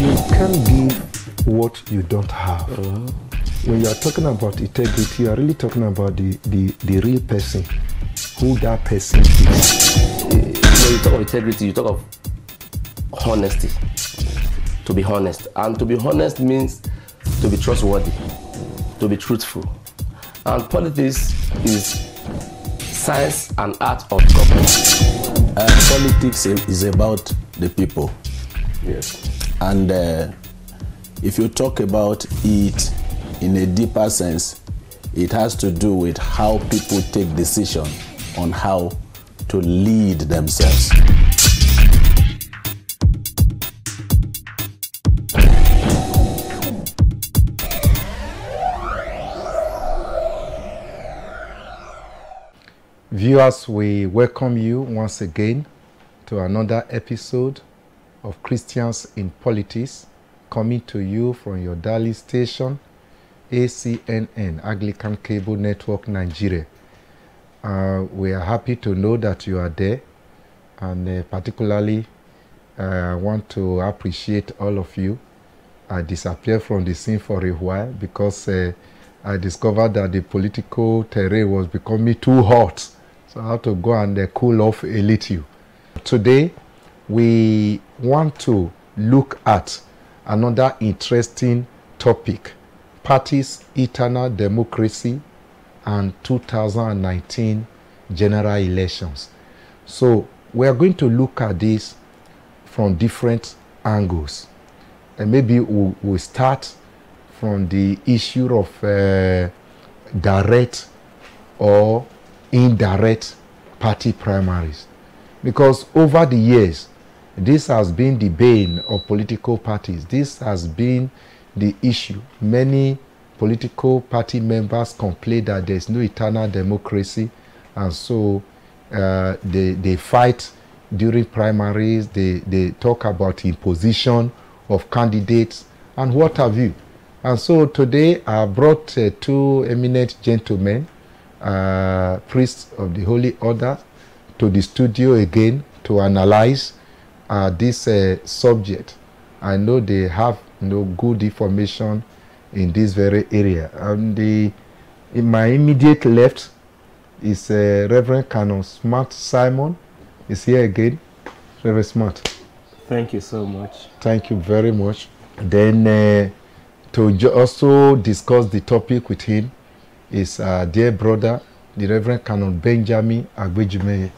You can't give what you don't have. When you are talking about integrity, you are really talking about the real person, who that person is. When you talk of integrity, you talk of honesty. To be honest. And to be honest means to be trustworthy, to be truthful. And politics is science and art of government. Politics is about the people. Yes. And if you talk about it in a deeper sense, it has to do with how people take decision on how to lead themselves. Viewers, we welcome you once again to another episode of Christians in Politics, coming to you from your daily station, ACNN, Anglican Cable Network Nigeria. We are happy to know that you are there, and particularly I want to appreciate all of you. I disappeared from the scene for a while because I discovered that the political terrain was becoming too hot. So I had to go and cool off a little. Today, we want to look at another interesting topic: parties, eternal democracy, and 2019 general elections. So we are going to look at this from different angles. And maybe we'll start from the issue of direct or indirect party primaries, because over the years this has been the bane of political parties. This has been the issue. Many political party members complain that there is no eternal democracy, and so they fight during primaries. They talk about imposition of candidates and what have you. And so today I brought two eminent gentlemen, priests of the Holy Order, to the studio again to analyze this subject. I know they have good information in this very area. And in my immediate left is Reverend Canon Smart Simon. Is here again. Reverend Smart. Thank you so much. Thank you very much. Then to also discuss the topic with him is dear brother, the Reverend Canon Benjamin Agbejumeye.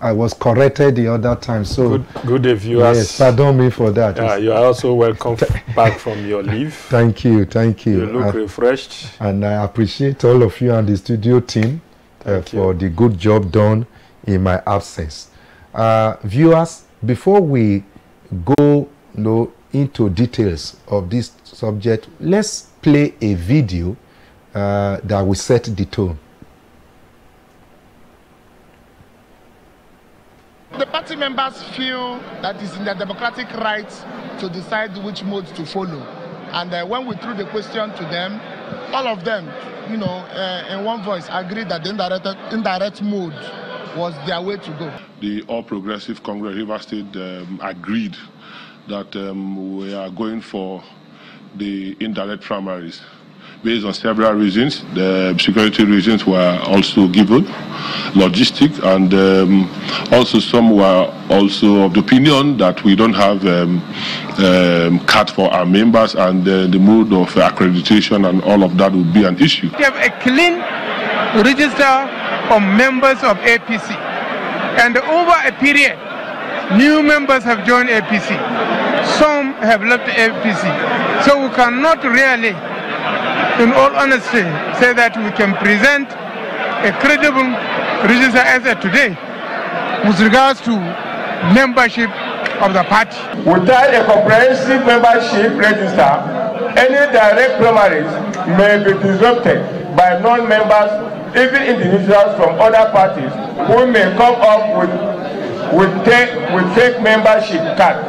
I was corrected the other time, so good day, viewers. Yes, pardon me for that. You are also welcome back from your leave. Thank you, thank you. You look refreshed. And I appreciate all of you and the studio team for the good job done in my absence. Viewers, before we go into details of this subject, let's play a video that will set the tone. The party members feel that it's in their democratic right to decide which mode to follow. And when we threw the question to them, all of them, in one voice agreed that the indirect mode was their way to go. The All Progressive Congress River State agreed that we are going for the indirect primaries based on several reasons. The security reasons were also given, logistic, and also some were also of the opinion that we don't have card for our members, and the mode of accreditation and all of that would be an issue. We have a clean register of members of APC, and over a period, new members have joined APC. Some have left APC. So we cannot really, in all honesty, say that we can present a credible register as of today with regards to membership of the party. Without a comprehensive membership register, any direct primaries may be disrupted by non-members, even individuals from other parties who may come up with fake membership card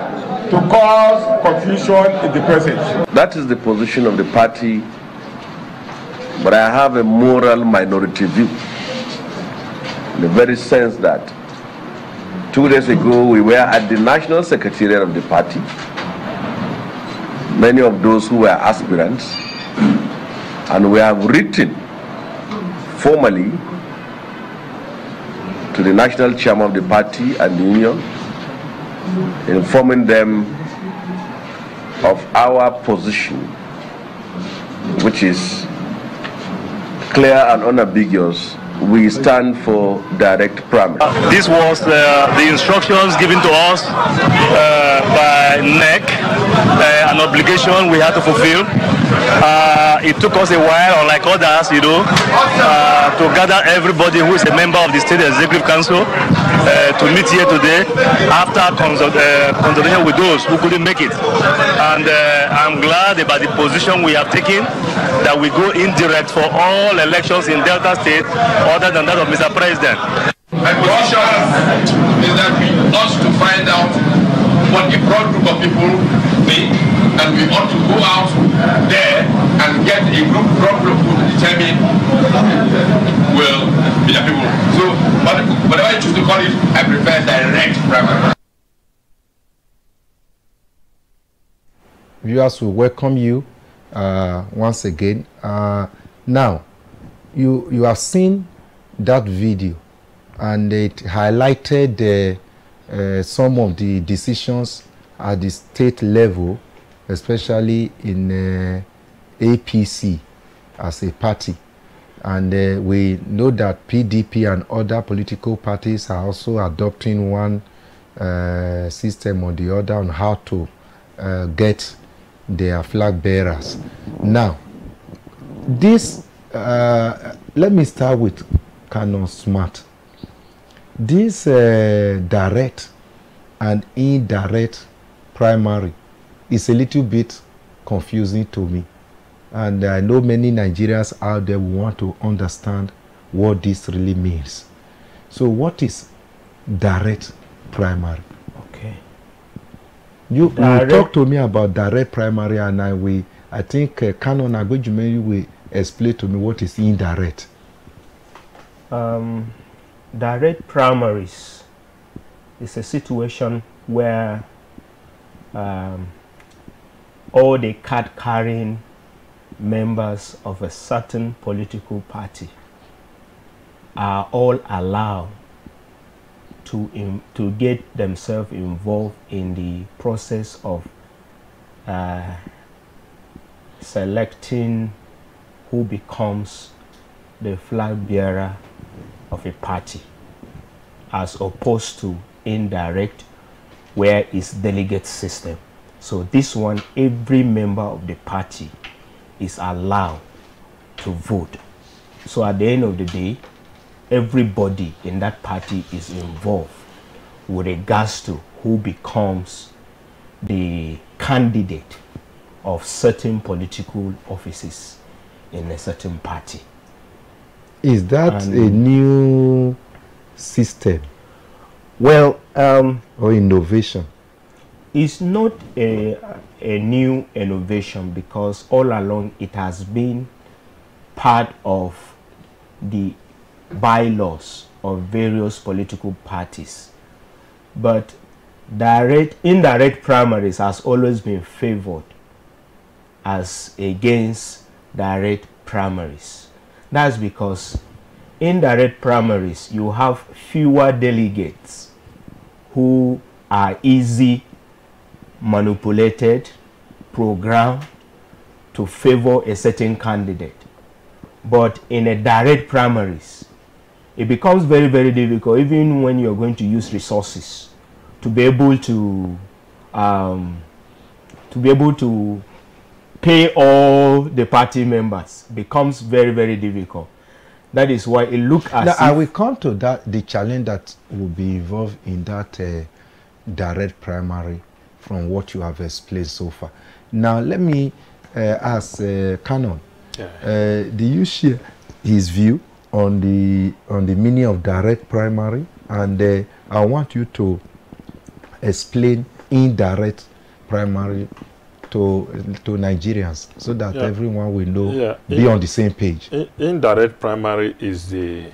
to cause confusion in the process. That is the position of the party, but I have a moral minority view, in the very sense that 2 days ago, we were at the National Secretariat of the party. Many of those who were aspirants, and we have written formally to the national chairman of the party and the union, informing them of our position, which is clear and unambiguous. We stand for direct primary. This was the instructions given to us by NEC, an obligation we had to fulfill. It took us a while, unlike others, you know, to gather everybody who is a member of the State Executive Council to meet here today after consultation with those who couldn't make it. And I'm glad about the position we have taken, that we go indirect for all elections in Delta State, other than that of Mr. President. My position is that we ought to find out what a broad group of people think, and we ought to go out there and get a broad group to determine who will be the people. So, whatever you choose to call it, I prefer direct primary. Viewers, we welcome you once again. Now, you have seen that video, and it highlighted some of the decisions at the state level, especially in APC as a party. And we know that PDP and other political parties are also adopting one system or the other on how to get their flag bearers. Now, this, let me start with Canon Smart. This direct and indirect primary is a little bit confusing to me, and I know many Nigerians out there want to understand what this really means. So what is direct primary? Okay. You talk to me about direct primary, and I think Canon Agbejumeyi will explain to me what is indirect. Direct primaries is a situation where all the card-carrying members of a certain political party are all allowed to get themselves involved in the process of selecting who becomes the flag bearer of a party, as opposed to indirect, where it's delegate system. So this one, every member of the party is allowed to vote. So at the end of the day, everybody in that party is involved with regards to who becomes the candidate of certain political offices in a certain party. Is that a new system? Well, or innovation? It's not a new innovation, because all along it has been part of the bylaws of various political parties. But indirect primaries has always been favored as against direct primaries. That's because indirect primaries, you have fewer delegates who are easy manipulated, programmed to favor a certain candidate. But in a direct primaries, it becomes very, very difficult, even when you're going to use resources to be able to pay all the party members. Becomes very, very difficult. That is why it looks as now, I will come to that, the challenge that will be involved in that direct primary from what you have explained so far. Now, let me ask Canon, do you share his view on the meaning of direct primary? And I want you to explain indirect primary to Nigerians, so that everyone will know, be on the same page. Indirect primary is the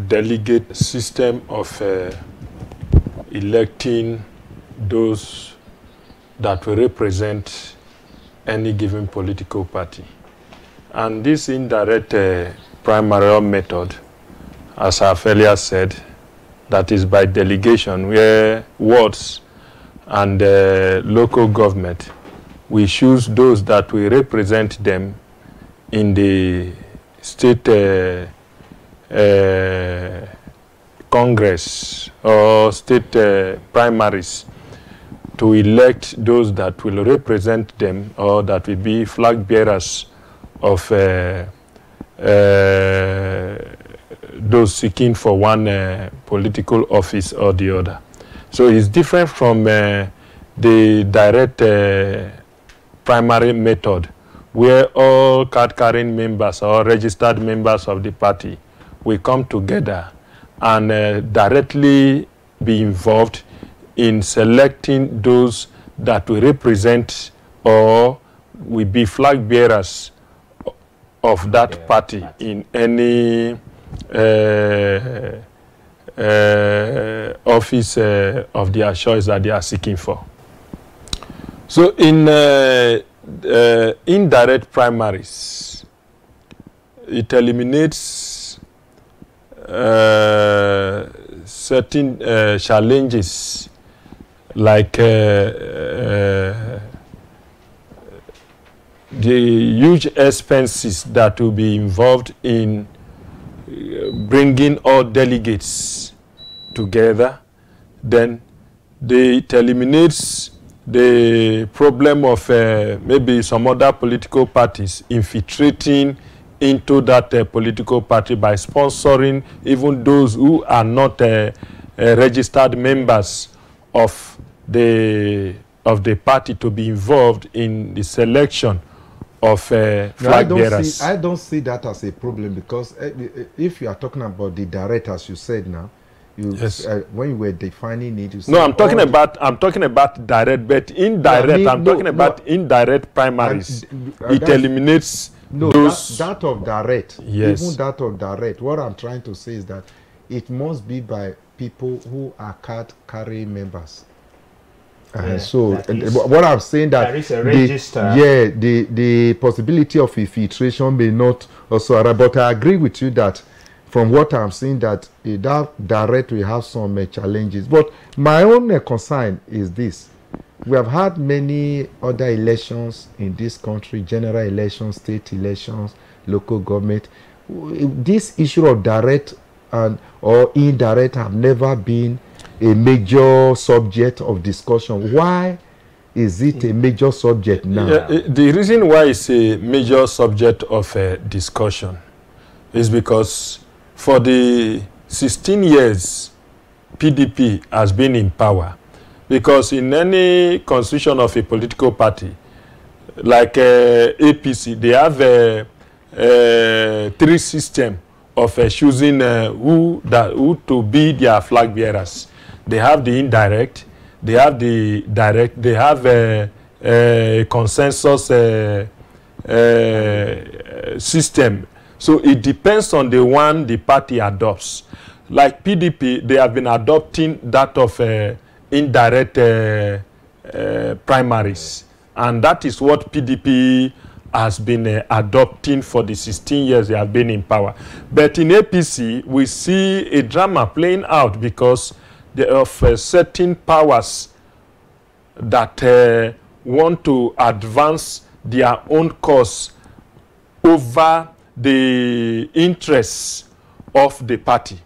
delegate system of electing those that will represent any given political party. And this indirect primary method, as I've earlier said, that is by delegation, where wards and local government, we choose those that will represent them in the state Congress or state primaries to elect those that will represent them or that will be flag bearers of those seeking for one political office or the other. So it's different from the direct primary method, where all card-carrying members or registered members of the party will come together and directly be involved in selecting those that will represent or will be flag bearers of that party in any office of their choice that they are seeking for. So in indirect primaries, it eliminates certain challenges like the huge expenses that will be involved in bringing all delegates together. Then it eliminates the problem of maybe some other political parties infiltrating into that political party by sponsoring even those who are not registered members of the party to be involved in the selection of flag bearers. I don't see that as a problem, because if you are talking about the direct, as you said now, yes. When you were defining it, you said no, I'm talking about direct, but indirect. Yeah, I'm talking about indirect primaries. It eliminates those. That of direct. Yes. Even that of direct. What I'm trying to say is that it must be by people who are card-carrying members. So what I'm saying that there is a register. The possibility of infiltration may not also arrive, but I agree with you that from what I'm seeing that that direct will have some challenges. But my own concern is this: we have had many other elections in this country, general elections, state elections, local government. This issue of direct and or indirect have never been a major subject of discussion. Why is it a major subject now? The reason why it's a major subject of discussion is because for the 16 years PDP has been in power. Because in any constitution of a political party, like APC, they have three systems of choosing who to be their flag bearers. They have the indirect, they have the direct, they have a consensus system. So it depends on the one the party adopts. Like PDP, they have been adopting that of indirect primaries. And that is what PDP has been adopting for the 16 years they have been in power. But in APC, we see a drama playing out because of certain powers that want to advance their own cause over the interests of the party.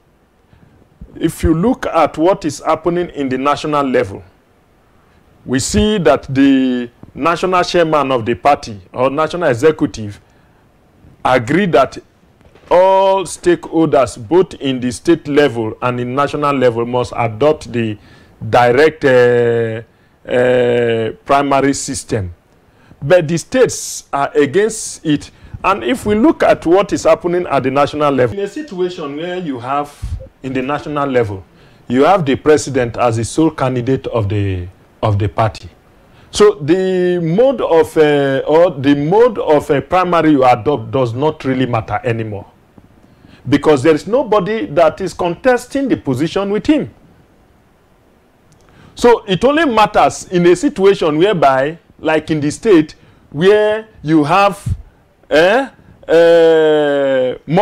If you look at what is happening in the national level, we see that the national chairman of the party or national executive agreed that all stakeholders, both in the state level and in national level, must adopt the direct primary system. But the states are against it. And if we look at what is happening at the national level, in a situation where you have, in the national level, you have the president as the sole candidate of the party. So the mode of a primary you adopt does not really matter anymore. because there is nobody that is contesting the position with him. So it only matters in a situation whereby, like in the state, where you have more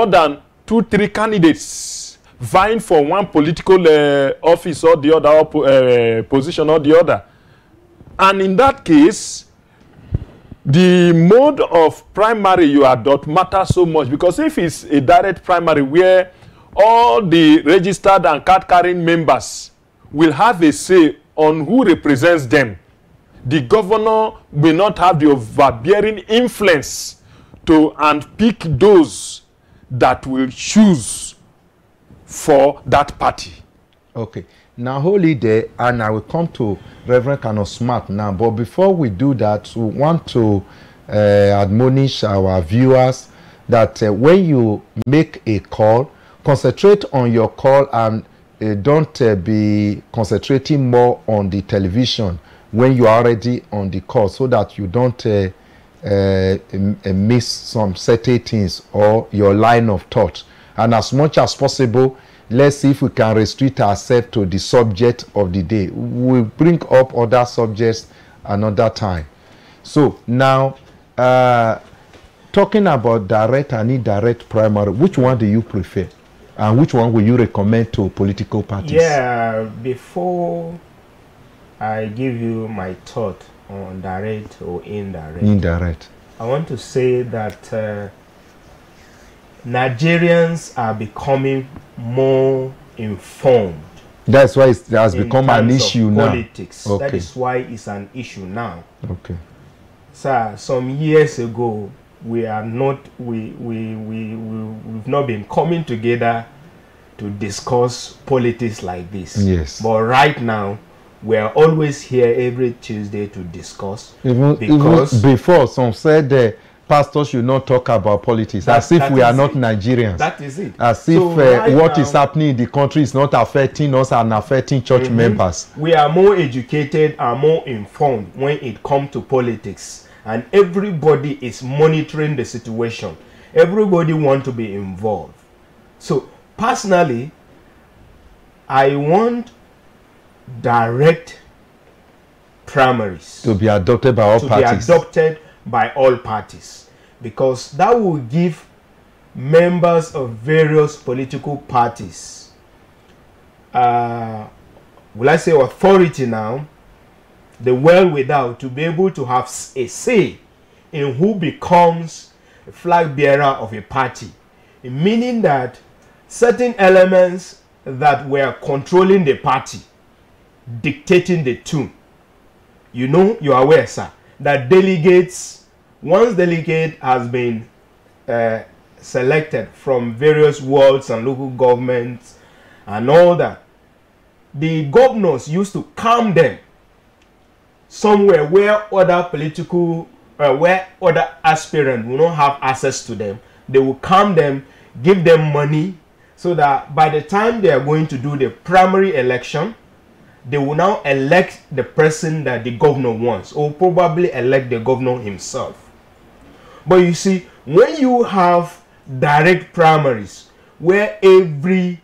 than 2-3 candidates vying for one political office or the other, position or the other. And in that case, the mode of primary you adopt matters so much, because if it's a direct primary where all the registered and card-carrying members will have a say on who represents them, the governor will not have the overbearing influence to and pick those that will choose for that party. Okay. Now hold it there, and I will come to Reverend Kano Smart now. But before we do that, we want to admonish our viewers that when you make a call, concentrate on your call and don't be concentrating more on the television when you are already on the call, so that you don't miss some certain things or your line of thought. And as much as possible, let's see if we can restrict ourselves to the subject of the day. We'll bring up other subjects another time. So now, talking about direct and indirect primary, which one do you prefer? And which one will you recommend to political parties? Yeah, before I give you my thought on direct or indirect, I want to say that Nigerians are becoming more informed. That's why it has become an issue now. Politics. Okay. That is why it's an issue now. Okay. So some years ago, we've not been coming together to discuss politics like this. Yes. But right now, we are always here every Tuesday to discuss. Even before, some said pastors should not talk about politics, as if we are not Nigerians. That is it. As if what is happening in the country is not affecting us and affecting church members. We are more educated and more informed when it comes to politics. And everybody is monitoring the situation. Everybody wants to be involved. So, personally, I want direct primaries to be adopted by all parties. To be adopted by all parties, because that will give members of various political parties, will I say authority now, the wherewithal to be able to have a say in who becomes a flag bearer of a party, meaning that certain elements that were controlling the party, dictating the tune. You know, you are aware, sir, that delegates, once delegate has been selected from various wards and local governments and all that, the governors used to calm them somewhere where other political, where other aspirants will not have access to them. They will calm them, give them money, so that by the time they are going to do the primary election, they will now elect the person that the governor wants, or probably elect the governor himself. But you see, when you have direct primaries, where every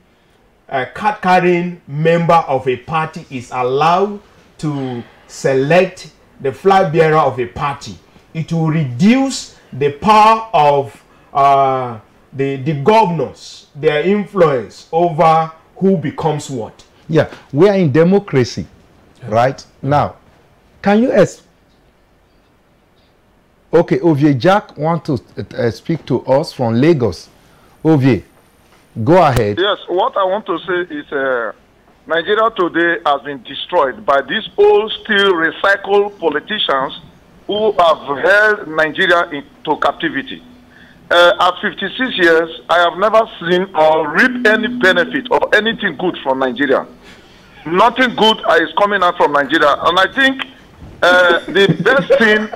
card-carrying member of a party is allowed to select the flag bearer of a party, it will reduce the power of the governors, their influence over who becomes what. Yeah, we are in democracy, right? Now, can you okay, Ovie Jack want to speak to us from Lagos. Ovie, go ahead. Yes, what I want to say is Nigeria today has been destroyed by these old, still recycled politicians who have held Nigeria into captivity. At 56 years, I have never seen or reaped any benefit or anything good from Nigeria. Nothing good is coming out from Nigeria. And I think the best thing...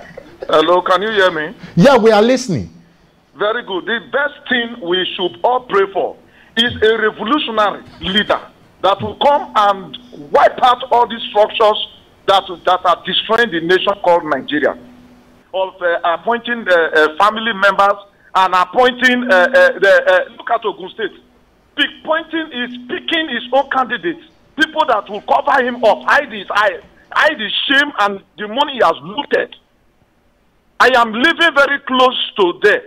Hello, can you hear me? Yeah, we are listening. Very good. The best thing we should all pray for is a revolutionary leader that will come and wipe out all these structures that are destroying the nation called Nigeria. Of appointing family members and appointing look at Ogun State. Picking his own candidates, people that will cover him up, hide his shame and the money he has looted. I am living very close to there.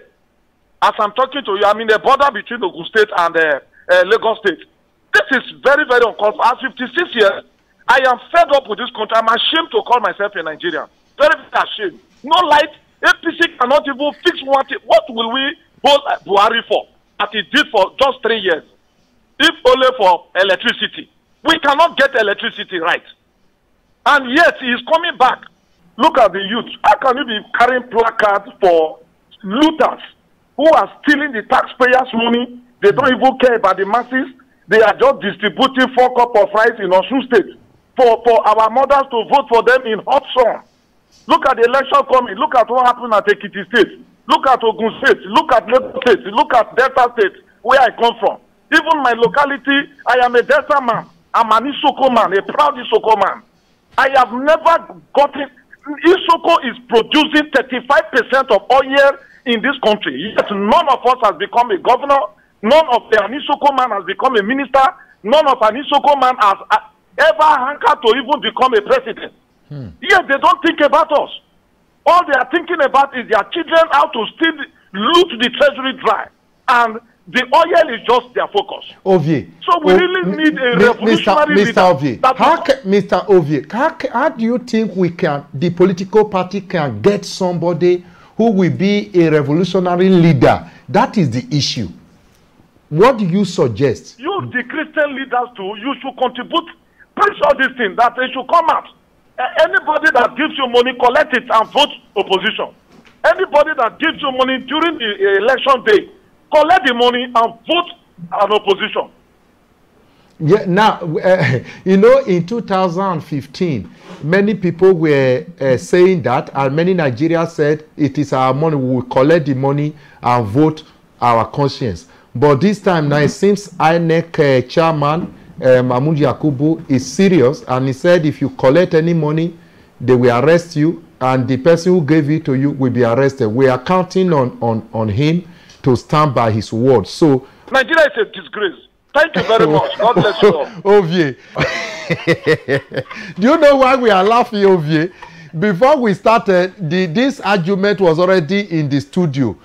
As I'm talking to you, I'm in the border between Ogun State and Lagos State. This is very, very uncomfortable. At 56 years, I am fed up with this country. I'm ashamed to call myself a Nigerian. Very, very ashamed. No light. APC cannot even fix one thing. What will we hold Buhari for? As he did for just 3 years. If only for electricity. We cannot get electricity right. And yet he is coming back. Look at the youth. How can you be carrying placards for looters who are stealing the taxpayers' money? They don't even care about the masses. They are just distributing 4 cups of rice in Osun State for our mothers to vote for them in hot sun. Look at the election coming. Look at what happened at Ekiti State. Look at Ogun State. Look at Lagos State. Look at Delta State, where I come from. Even my locality, I am a Delta man. I'm an Isoko man, a proud Isoko man. I have never gotten... Isoko is producing 35% of oil in this country. Yet none of us has become a governor. None of an Isoko man has become a minister. None of an Isoko man has ever hankered to even become a president. Yet they don't think about us. All they are thinking about is their children, how to still loot the treasury dry. And the oil is just their focus. Ovie. So we really need a revolutionary leader. Mr. Ovie, Mr. Ovie, how do you think the political party can get somebody who will be a revolutionary leader? That is the issue. What do you suggest? You, the Christian leaders too, you should contribute, preach all these things, that they should come out. Anybody that gives you money, collect it and vote opposition. Anybody that gives you money during the election day, collect the money and vote an opposition. Yeah, now, you know, in 2015, many people were saying that, and many Nigerians said, it is our money, we will collect the money and vote our conscience. But this time now, it seems INEC chairman, Mahmoud Yakubu, is serious, and he said if you collect any money, they will arrest you, and the person who gave it to you will be arrested. We are counting on him to stand by his word. So Nigeria is a disgrace. Thank you very much. God bless you all. Ovie. Do you know why we are laughing, Ovie? Before we started, this argument was already in the studio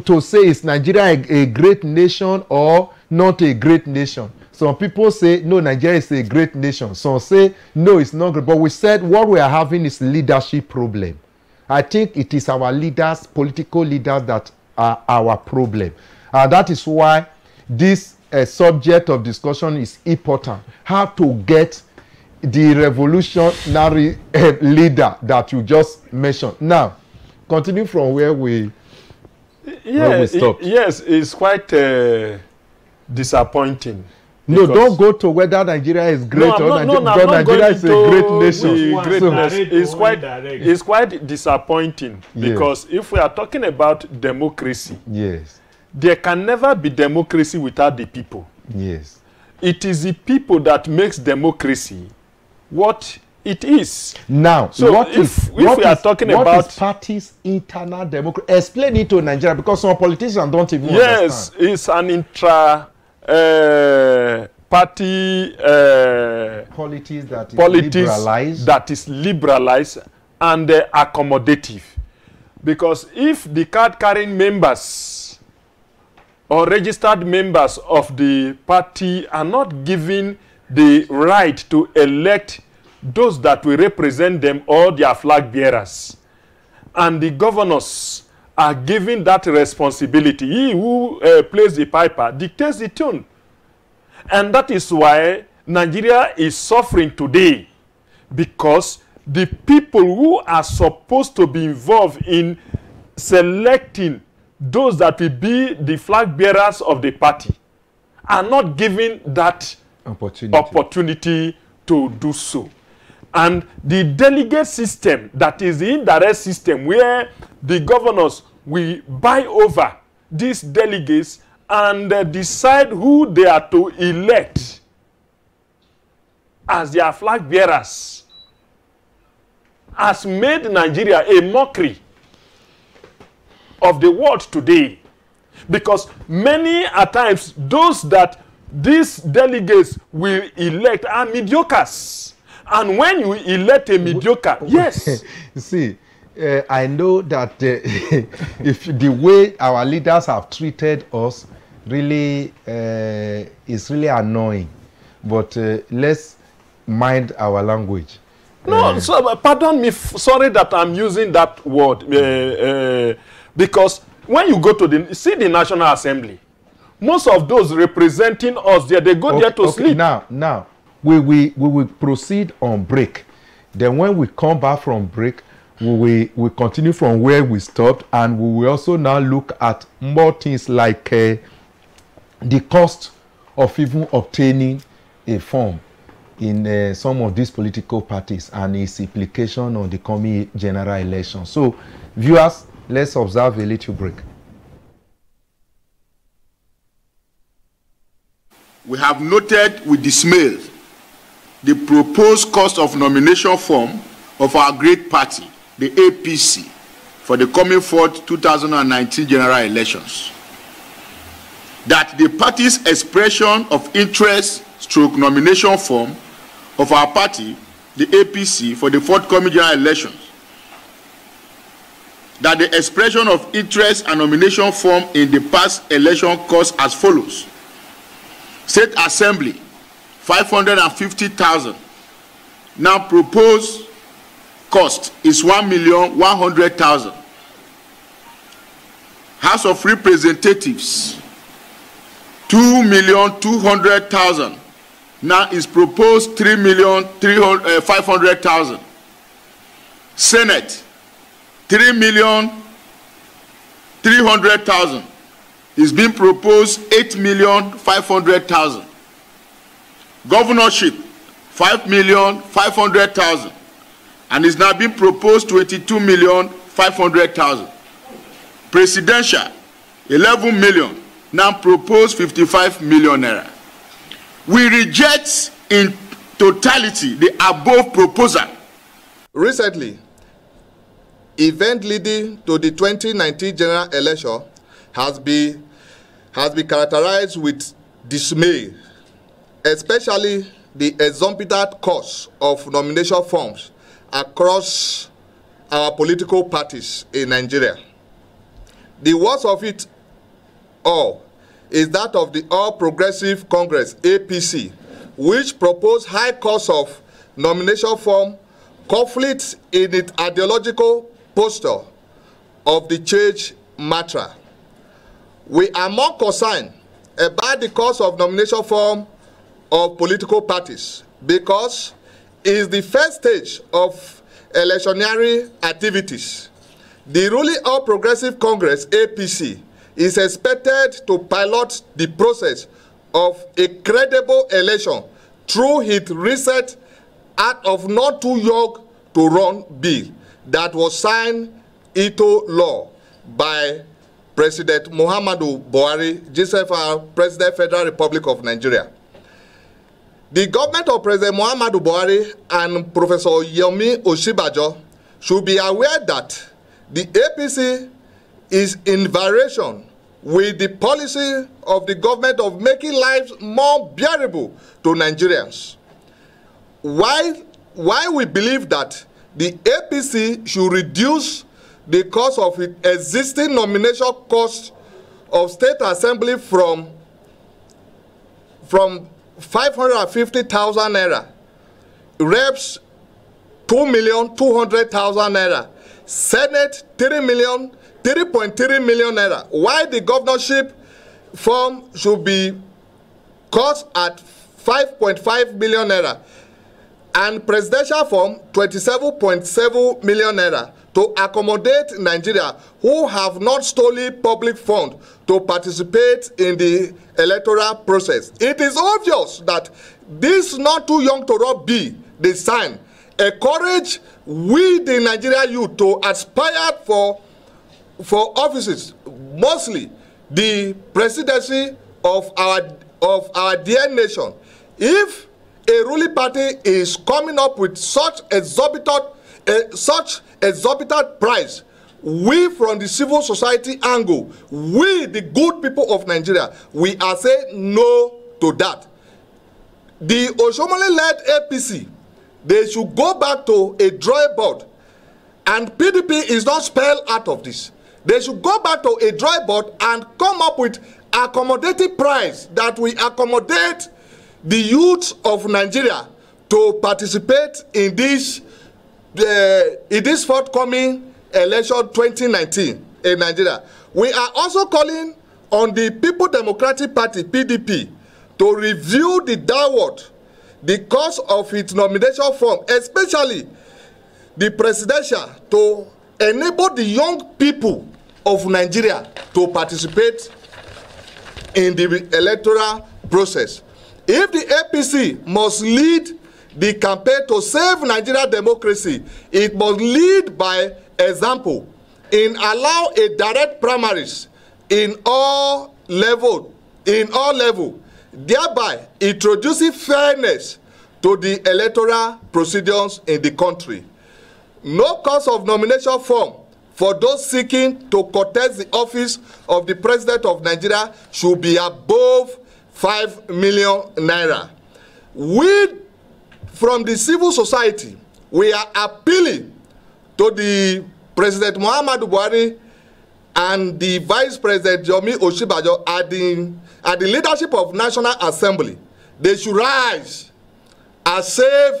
to say, is Nigeria a great nation or not a great nation? Some people say, no, Nigeria is a great nation. Some say, no, it's not great. But we said what we are having is leadership problem. I think it is our leaders, political leaders, that are our problem. That is why this subject of discussion is important. How to get the revolutionary leader that you just mentioned. Now, continue from where we stopped. Yes, it's quite disappointing. No, don't go to whether Nigeria is great or Nigeria is a great nation. It's quite disappointing because if we are talking about democracy, yes, there can never be democracy without the people. Yes. It is the people that makes democracy what it is. Now, so what if we are talking about what is party's internal democracy? Explain it to Nigeria, because some politicians don't even understand. Yes, it's an intra party politics that is liberalized and accommodative. Because if the card-carrying members or registered members of the party are not given the right to elect those that will represent them or their flag bearers, and the governors are given that responsibility, he who plays the piper dictates the tune. And that is why Nigeria is suffering today, because the people who are supposed to be involved in selecting those that will be the flag bearers of the party are not given that opportunity to do so. And the delegate system, that is the indirect system where the governors will buy over these delegates and decide who they are to elect as their flag bearers, has made Nigeria a mockery of the world today. Because many at times, those that these delegates will elect are mediocres. And when you elect a mediocre, yes. See, I know that if the way our leaders have treated us really is really annoying. But let's mind our language. No, so, pardon me, sorry that I'm using that word. Because when you go to the National Assembly, most of those representing us there, they go there to sleep. Now, we will proceed on break. Then when we come back from break, we continue from where we stopped, and we will also now look at more things like the cost of even obtaining a form in some of these political parties and its implication on the coming general election. So, viewers, let's observe a little break. We have noted with dismay the proposed cost of nomination form of our great party, the APC, for the coming forth 2019 general elections. That the party's expression of interest / nomination form of our party, the APC, for the forthcoming general elections. That the expression of interest and nomination form in the past election cost as follows. State Assembly, 550,000. Now proposed cost is 1,100,000. House of Representatives, 2,200,000. Now is proposed 3,500,000. Senate, 3,300,000. Is being proposed 8,500,000. Governorship, 5,500,000. And is now being proposed 22,500,000. Presidential, 11 million. Now proposed 55 million naira. We reject in totality the above proposal. Recently, event leading to the 2019 general election has been characterized with dismay, especially the exorbitant cost of nomination forms across our political parties in Nigeria. The worst of it all is that of the All Progressive Congress, APC, which proposed high cost of nomination form conflicts in its ideological posture of the change matter. We are more concerned about the cost of nomination form of political parties because it is the first stage of electioneering activities. The ruling All Progressive Congress, APC, is expected to pilot the process of a credible election through its recent Act of Not Too Young to Run bill that was signed into law by President Muhammadu Buhari, GCFR, President Federal Republic of Nigeria. The government of President Muhammadu Buhari and Professor Yomi Oshibajo should be aware that the APC is in variation with the policy of the government of making lives more bearable to Nigerians. Why we believe that the APC should reduce the cost of its existing nomination cost of state assembly from 550,000 naira, reps 2,200,000 naira, Senate 3.3 million naira. Why the governorship form should be cost at 5.5 million naira and presidential form 27.7 million naira to accommodate Nigeria who have not stolen public funds to participate in the electoral process. It is obvious that this Not Too Young to Run bill they sign encourage we the Nigerian youth to aspire for offices, mostly the presidency of our dear nation. If a ruling party is coming up with such exorbitant price we from the civil society angle, we the good people of Nigeria, we are saying no to that. The Oshomole-led APC, they should go back to a drawing board, and PDP is not spelled out of this. They should go back to a drawing board and come up with accommodative price that will accommodate the youth of Nigeria to participate in this forthcoming election 2019 in Nigeria. We are also calling on the People Democratic Party, PDP, to review the cost of its nomination form, especially the presidential, to enable the young people of Nigeria to participate in the electoral process. If the APC must lead the campaign to save Nigeria democracy, it must lead by example in allow a direct primaries in all level, thereby introducing fairness to the electoral procedures in the country. No cost of nomination form for those seeking to contest the office of the President of Nigeria should be above 5 million naira. We, from the civil society, we are appealing to the President Muhammadu Buhari and the Vice President Yomi Osinbajo at the leadership of National Assembly. They should rise and save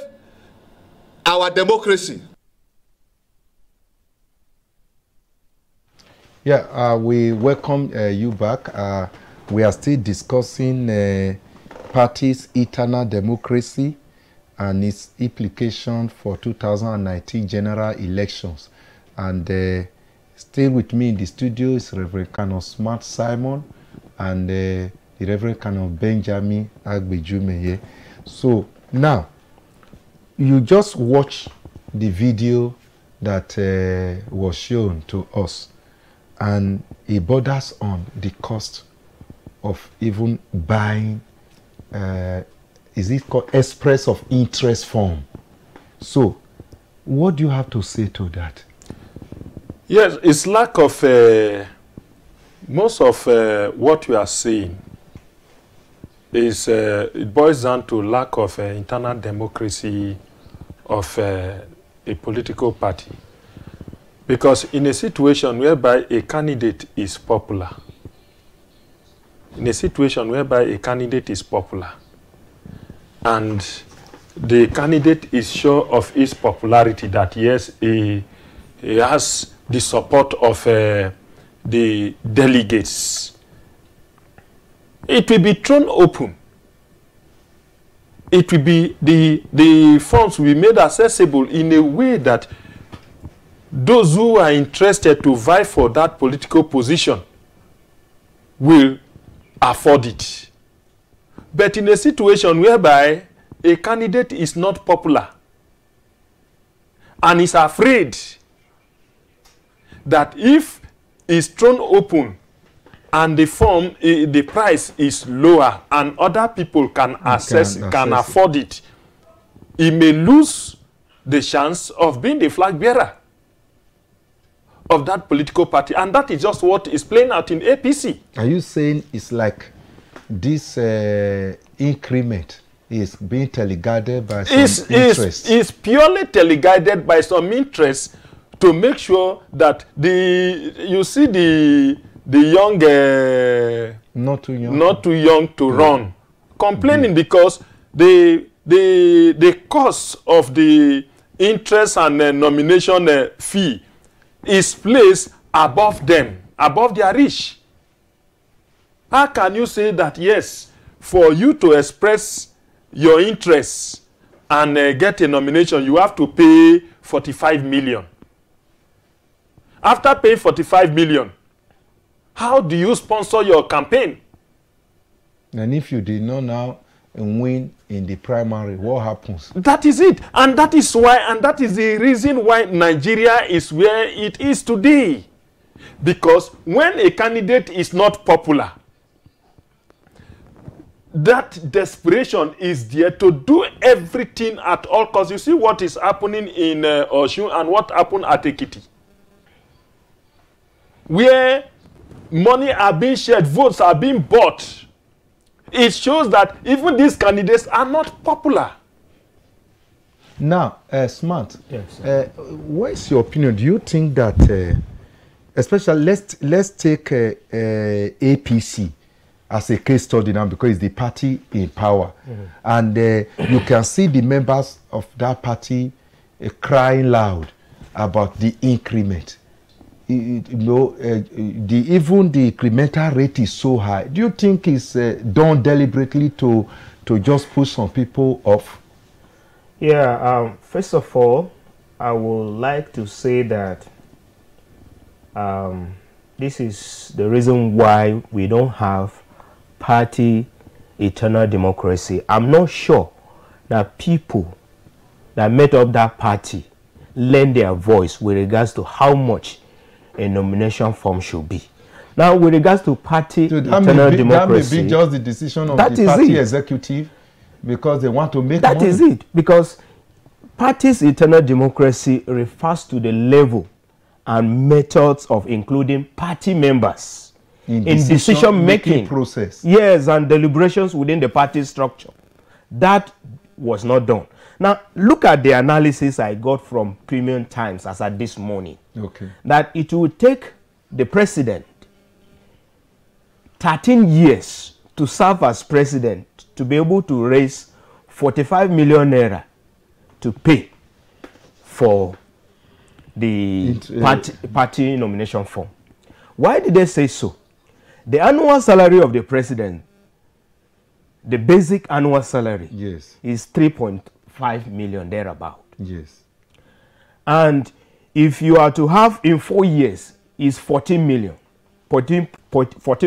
our democracy. Yeah, we welcome you back. We are still discussing party's eternal democracy and its implication for 2019 general elections. And still with me in the studio is Reverend Canon Smart Simon and the Reverend Canon Benjamin Agbejume. So now, you just watch the video that was shown to us, and it borders on the cost of even buying, is it called express of interest form? So, what do you have to say to that? Yes, it's lack of, most of what we are saying is, it boils down to lack of internal democracy of a political party. Because in a situation whereby a candidate is popular, and the candidate is sure of his popularity, that yes, he has the support of the delegates, it will be thrown open. It will be, the funds will be made accessible in a way that those who are interested to vie for that political position will afford it. But in a situation whereby a candidate is not popular and is afraid that if it's thrown open and the form, the price is lower and other people can afford it, he may lose the chance of being the flag bearer of that political party. And that is just what is playing out in APC. Are you saying it's like this increment is being teleguided by some interest? It's purely teleguided by some interest to make sure that you see the young, not too young to run, complaining because the cost of the interest and nomination fee is placed above them, above their reach. How can you say that, yes, for you to express your interests and get a nomination, you have to pay 45 million? After paying 45 million, how do you sponsor your campaign? And if you did not now win in the primary, what happens? That is it. And that is why, and that is the reason why Nigeria is where it is today. Because when a candidate is not popular, that desperation is there to do everything at all costs. You see what is happening in Osun and what happened at Ekiti. where money are being shared, votes are being bought. It shows that even these candidates are not popular. Now, Smart, yes, what is your opinion? Do you think that, especially let's take APC as a case study now, because it's the party in power, and you can see the members of that party crying loud about the increment. Even the incremental rate is so high. Do you think it's done deliberately to just push some people off? Yeah, first of all, I would like to say that this is the reason why we don't have party eternal democracy. I'm not sure that people that made up that party lend their voice with regards to how much a nomination form should be. Now, with regards to party eternal democracy, that may be just the decision of the party executive, because they want to make money. That is it, because party's eternal democracy refers to the level and methods of including party members in decision-making process. Yes, and deliberations within the party structure. That was not done. Now, look at the analysis I got from Premium Times as at this morning. Okay. That it will take the president 13 years to serve as president to be able to raise 45 million naira to pay for the party nomination form. Why did they say so? The annual salary of the president, the basic annual salary, yes, is 3.5 million thereabout. Yes. And if you are to have in 4 years, is 14 million. 14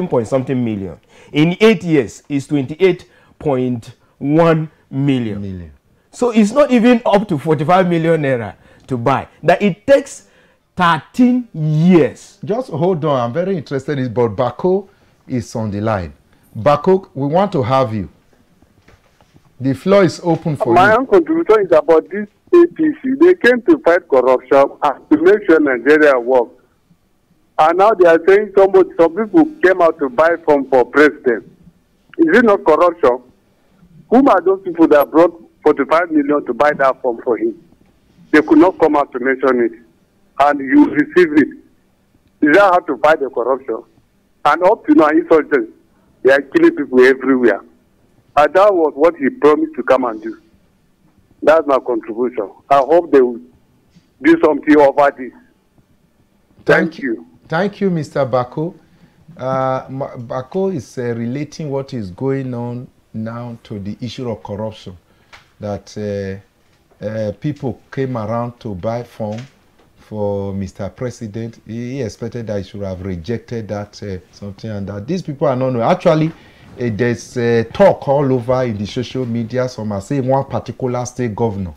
point something million. In 8 years, is 28.1 million. So it's not even up to 45 million naira to buy. That it takes 13 years. Just hold on. I'm very interested in this, but Bako is on the line. Bako, we want to have you. The floor is open for you. My own contribution is about this APC. They came to fight corruption and to make sure Nigeria works. And now they are saying some people came out to buy form for president. Is it not corruption? Whom are those people that brought 45 million to buy that form for him? They could not come out to mention it. And you receive it. Is that how to fight the corruption? And up to now, insurgents, they are killing people everywhere. And that was what he promised to come and do. That's my contribution. I hope they will do something over this. Thank you. Thank you, Mr. Bako. Bako is relating what is going on now to the issue of corruption. That people came around to buy form for Mr. President. He expected that he should have rejected that something, and that these people are not knowing. Actually, there's talk all over in the social media. Some are saying one particular state governor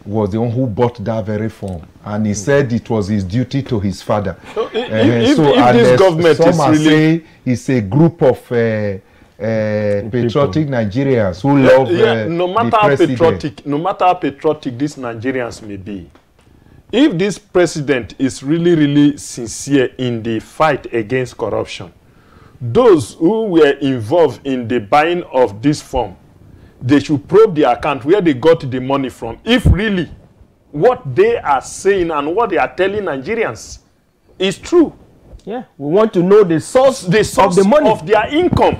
was the one who bought that very form, and he said it was his duty to his father. So if this government some is are really saying it's a group of patriotic Nigerians who love no matter the how president. no matter how patriotic these Nigerians may be, if this president is really sincere in the fight against corruption, those who were involved in the buying of this form, they should probe the account where they got the money from, if really what they are saying and what they are telling Nigerians is true. Yeah, we want to know the source of the money, of their income.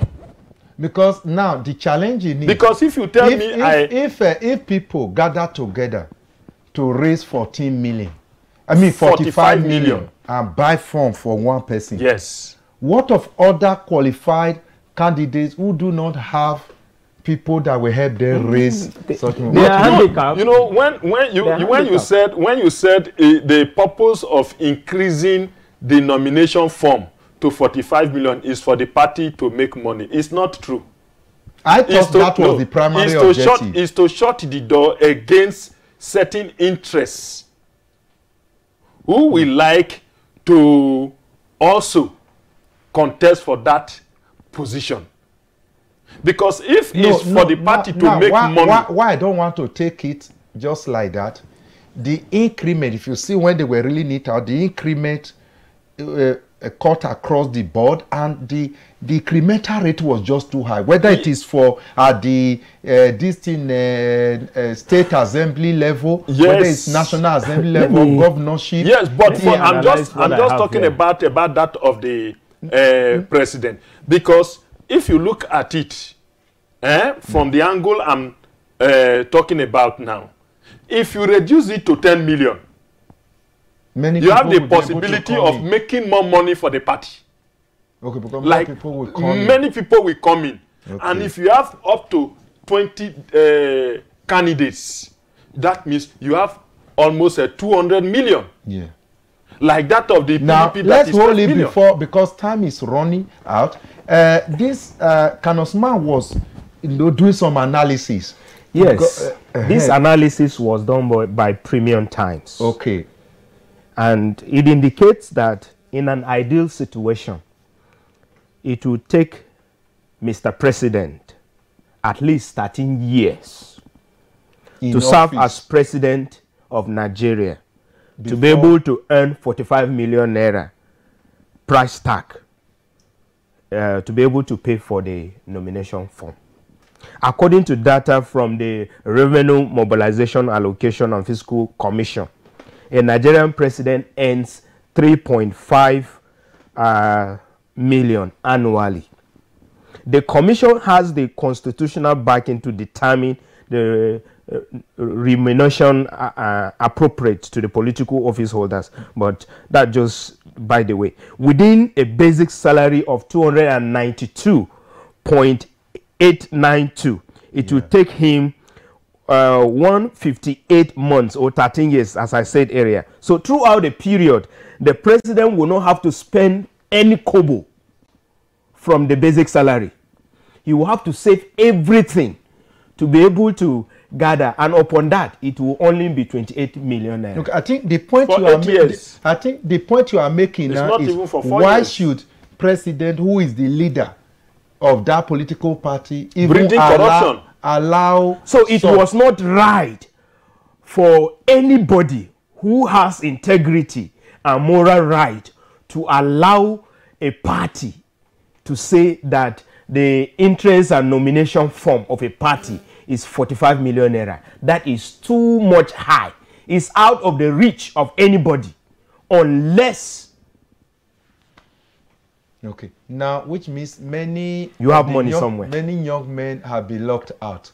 Because now the challenge in it, because if you tell me if people gather together to raise 14 million, I mean 45 million and buy form for one person, yes, what of other qualified candidates who do not have people that will help them raise such money? You know, when you said the purpose of increasing the nomination form to 45 million is for the party to make money, it's not true. I thought that was the primary objective. Is to shut the door against certain interests who will like to also contest for that position. Because if it's for the party to make money... Why I don't want to take it just like that, the increment, if you see when they were really neat out, the increment cut across the board, and the incremental rate was just too high. Whether it is for the state assembly level, whether it's national assembly level, governorship. Yes, but I'm just talking about that of the president, because if you look at it from the angle I'm talking about now, if you reduce it to 10 million, you have the possibility of making more money for the party. Okay, because like many people will come in. Okay. And if you have up to 20 candidates, that means you have almost 200 million. Yeah. Like that of the now, PDP. Let's hold it before, because time is running out. This Kanosman was doing some analysis. Yes, this analysis was done by Premium Times. Okay. And it indicates that in an ideal situation, it would take Mr. President at least 13 years to serve as president of Nigeria, to be able to earn 45 million naira price tag, to be able to pay for the nomination form. According to data from the Revenue Mobilization Allocation and Fiscal Commission, a Nigerian president earns 3.5 million annually. The commission has the constitutional backing to determine the remuneration appropriate to the political office holders, but that just by the way, within a basic salary of 292.892, it will take him 158 months or 13 years, as I said earlier. So throughout the period, the president will not have to spend any kobo from the basic salary. He will have to save everything to be able to gather, and upon that, it will only be 28 million naira. Look, I think the point you are making now is why should president, who is the leader of that political party, even allow so it was not right for anybody who has integrity and moral right to allow a party to say that the interest and nomination form of a party is 45 million naira. That is too much high. It's out of the reach of anybody, unless. Okay. Now, which means many somewhere. Many young men have been locked out.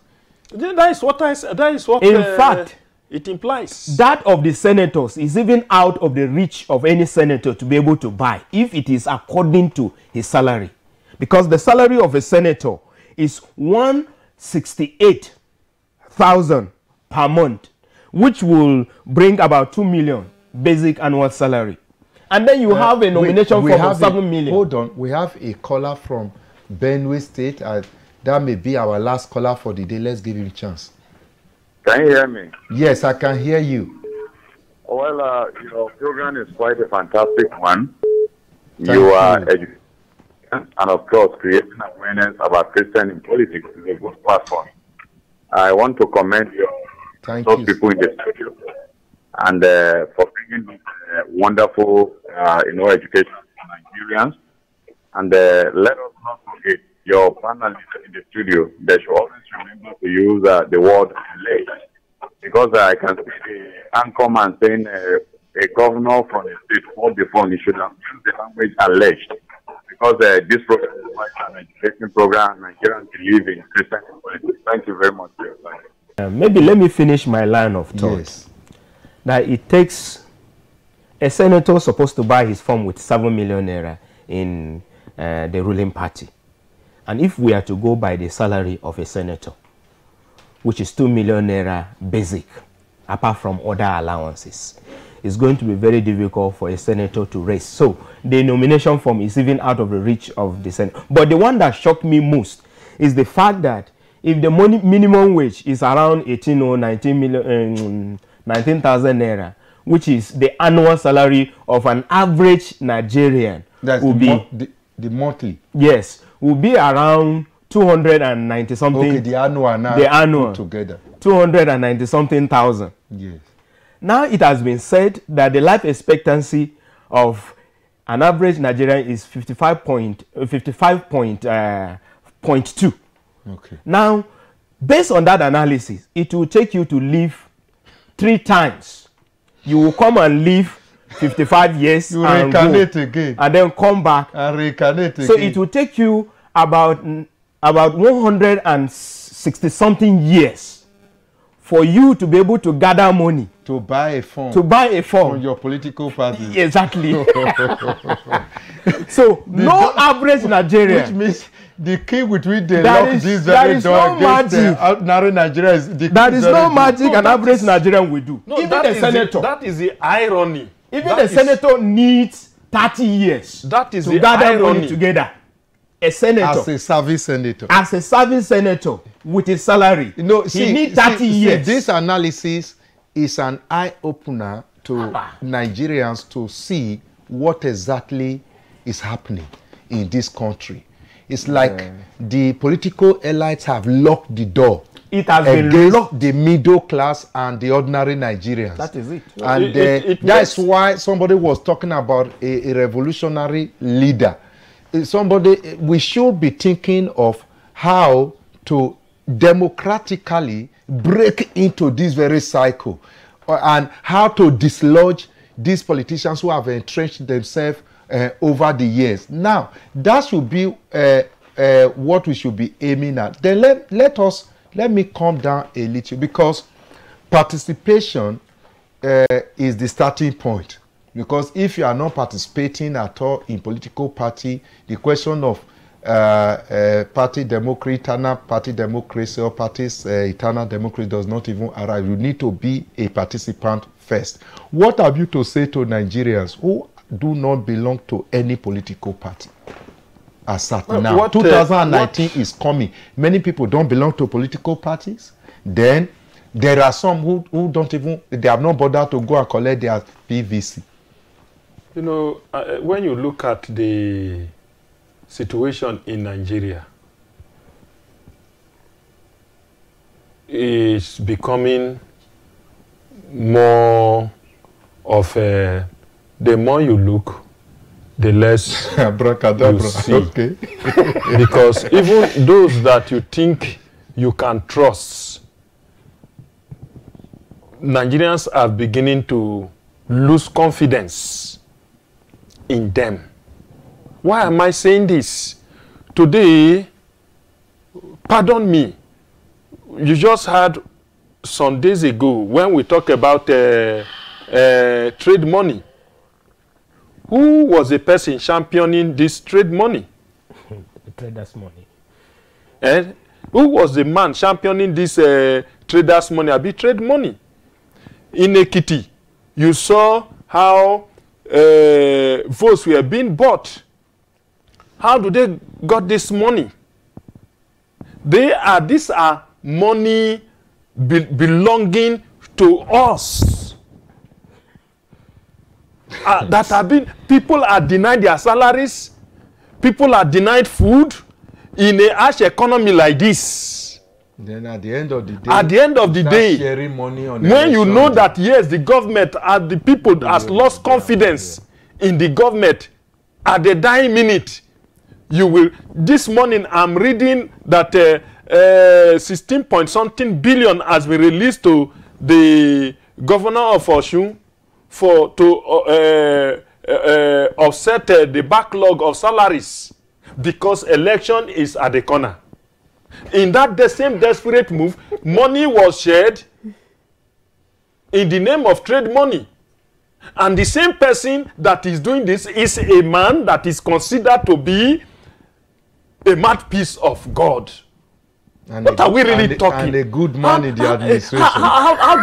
That is what I said. That is what. In fact, it implies that of the senators is even out of the reach of any senator to be able to buy, if it is according to his salary, because the salary of a senator is 168,000 per month, which will bring about 2 million basic annual salary. And then you have a nomination form of 7 million. Hold on. We have a caller from Benue State. That may be our last caller for the day. Let's give him a chance. Can you hear me? Yes, I can hear you. Well, your program is quite a fantastic one. You are educating and, of course, creating awareness about Christian in politics is a good platform. I want to commend those people in the studio and for bringing this wonderful, education to Nigerians. And let us not forget your panelists in the studio. They should always remember to use the word alleged, because I can see the anchorman saying a governor from the state called the phone. He should have used the language alleged, because this program is like an education program. Nigerians believe in Christian politics. Thank you very much for your time. Maybe let me finish my line of thought. Yes. That it takes a senator supposed to buy his form with 7 million naira in the ruling party. And if we are to go by the salary of a senator, which is 2 million naira basic, apart from other allowances, it's going to be very difficult for a senator to raise. So the nomination form is even out of the reach of the Senate. But the one that shocked me most is the fact that if the minimum wage is around 18 or 19,000 naira, which is the annual salary of an average Nigerian, will be the monthly. Yes, will be around 290 something. Okay, the annual now. The annual together 290 something thousand. Yes. Now it has been said that the life expectancy of an average Nigerian is 55.2. Okay. Now, based on that analysis, it will take you to live 3 times. You will come and live 55 years you and reincarnate go, again, and then come back and reincarnate so again. it will take you about 160 something years for you to be able to gather money to buy a phone, from your political party. Exactly. So no average Nigerian, which means the key with which they lock this very door against the ordinary Nigeria is the there is no magic an average Nigerian will do. No, even that the senator. That is the irony. Even the senator needs 30 years that is to the gather irony. money together. A senator. As a service senator. As a service senator with his salary. You know, he needs 30 years. This analysis is an eye-opener to Nigerians to see what exactly is happening in this country. It's like the political elites have locked the door. It has been locked. The middle class and the ordinary Nigerians. That is it. And that's why somebody was talking about a revolutionary leader. We should be thinking of how to democratically break into this very cycle and how to dislodge these politicians who have entrenched themselves over the years. Now, that should be what we should be aiming at. Then let me calm down a little, because participation is the starting point. Because if you are not participating at all in political party, the question of party democracy, eternal party democracy, or party's eternal democracy does not even arise. You need to be a participant first. What have you to say to Nigerians who do not belong to any political party? As at now, 2019 is coming. Many people don't belong to political parties. Then there are some who don't even, they have not bothered to go and collect their PVC. You know, when you look at the situation in Nigeria, it's becoming more of a, the more you look, the less you see. Okay. Because even those that you think you can trust, Nigerians are beginning to lose confidence in them. Why am I saying this? Today, pardon me, you just had some days ago when we talk about trade money. Who was the person championing this trade money? The traders' money. Who was the man championing this traders' money? Trade money. In Ekiti, you saw how votes were being bought. How do they got this money? These are money belonging to us. That have been, people are denied their salaries, people are denied food in a harsh economy like this. Then at the end of the day, sharing money on when you know that yes, the government and the people has lost confidence in the government at the dying minute, you will. This morning I'm reading that 16 point something billion has been released to the governor of Osun to offset the backlog of salaries, because election is at the corner. In that the same desperate move, money was shared in the name of trade money. And the same person that is doing this is a man that is considered to be a mouthpiece of God. And what are we really talking? And a good man in the administration. How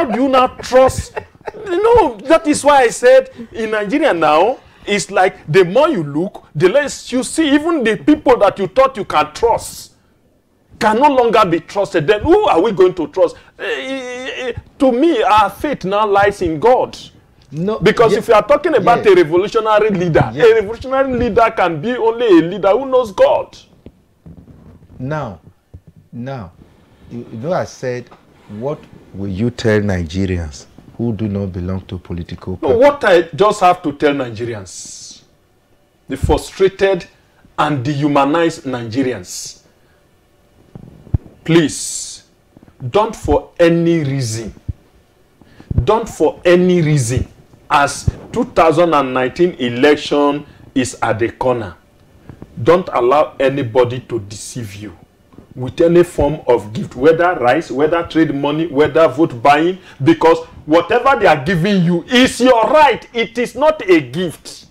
do you now trust? No, that is why I said in Nigeria now, it's like the more you look, the less you see. Even the people that you thought you can trust can no longer be trusted. Then who are we going to trust? To me, our faith now lies in God. No, because if you are talking about a revolutionary leader, a revolutionary leader can be only a leader who knows God. Now, you know, I said, what will you tell Nigerians who do not belong to political parties? No, what I just have to tell Nigerians, the frustrated and dehumanized Nigerians. Please, don't for any reason, as 2019 election is at the corner, don't allow anybody to deceive you with any form of gift, whether rice, whether trade money, whether vote buying, because whatever they are giving you is your right. It is not a gift.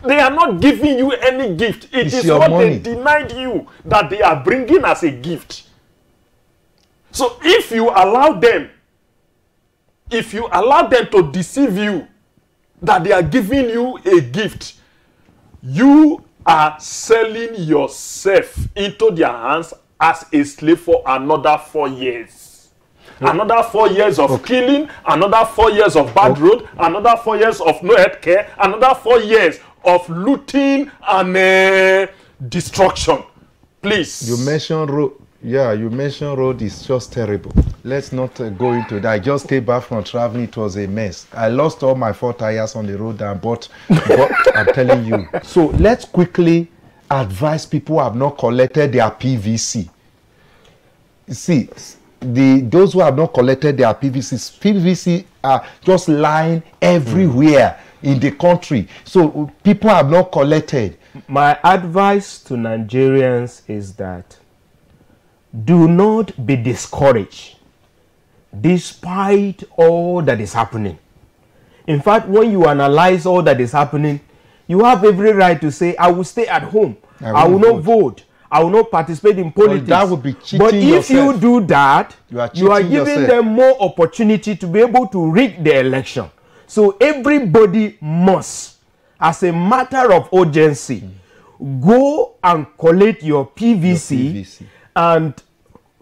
They are not giving you any gift. It is what they denied you that they are bringing as a gift. So if you allow them to deceive you that they are giving you a gift, you are selling yourself into their hands as a slave for another 4 years. Another 4 years of killing, another 4 years of bad road, another 4 years of no health care, another 4 years of looting and destruction. Please. You mentioned road. Yeah, you mentioned road is just terrible. Let's not go into that. I just came back from traveling. It was a mess. I lost all my 4 tires on the road and bought I'm telling you. So let's quickly advise people who have not collected their PVC. See, those who have not collected their PVC are just lying everywhere in the country. So people have not collected. My advice to Nigerians is that do not be discouraged despite all that is happening. In fact, when you analyze all that is happening, you have every right to say, I will stay at home. I will not vote. I will not participate in politics. But that would be cheating But if yourself. you do that, you are giving them more opportunity to be able to rig the election. So everybody must, as a matter of urgency, go and collect your PVC. And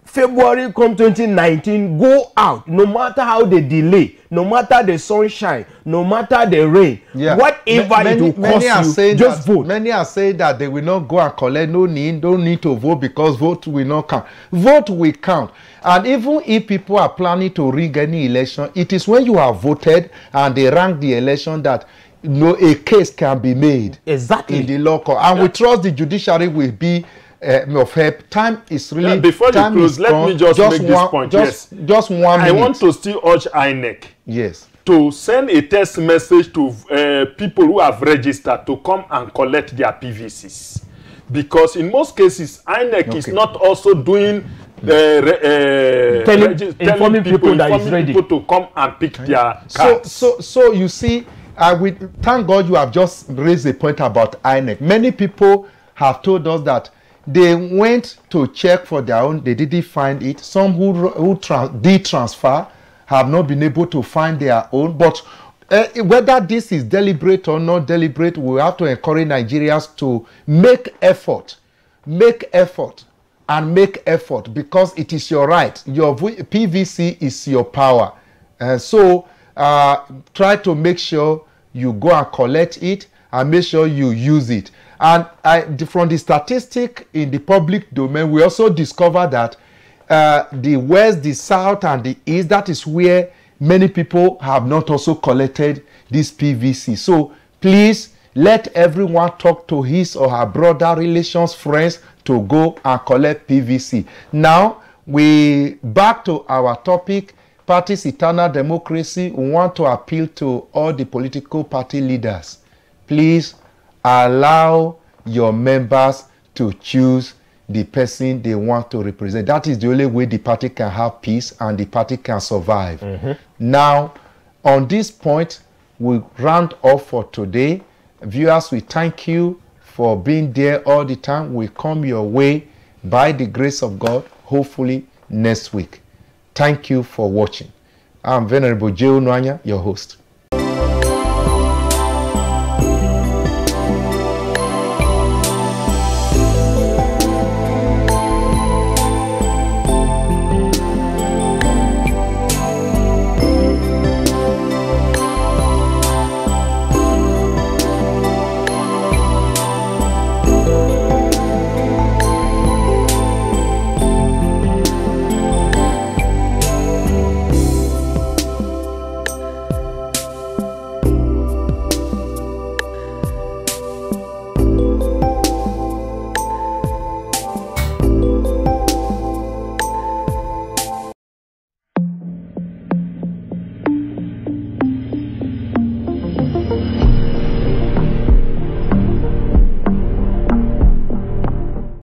February come 2019, go out. No matter how they delay, no matter the sunshine, no matter the rain, whatever it will cost you, just vote. Many are saying that they will not go and collect. Don't need to vote because vote will not count. Vote will count. And even if people are planning to rig any election, it is when you have voted and they rank the election that a case can be made in the law court. And we trust the judiciary will be of help. Time is really before you close, let me just make this point. Just 1 minute. I want to still urge INEC to send a text message to people who have registered to come and collect their PVCs, because in most cases INEC is not also doing informing people that is ready to come and pick their cards. So you see, thank God you have just raised a point about INEC. Many people have told us that they went to check for their own, they didn't find it. Some who did transfer have not been able to find their own. But whether this is deliberate or not deliberate, we have to encourage Nigerians to make effort, because it is your right. Your PVC is your power. So try to make sure you go and collect it and make sure you use it. And from the statistic in the public domain, we also discovered that the west, the south, and the east, that is where many people have not also collected this PVC. So please let everyone talk to his or her brother, relations, friends to go and collect PVC. Now, we back to our topic, parties, eternal democracy. We want to appeal to all the political party leaders. Please allow your members to choose the person they want to represent. That is the only way the party can have peace and the party can survive. Now, on this point, we'll round off for today. Viewers, we thank you for being there all the time. We come your way by the grace of God, hopefully next week. Thank you for watching. I'm Venerable Joe Nwanya, your host.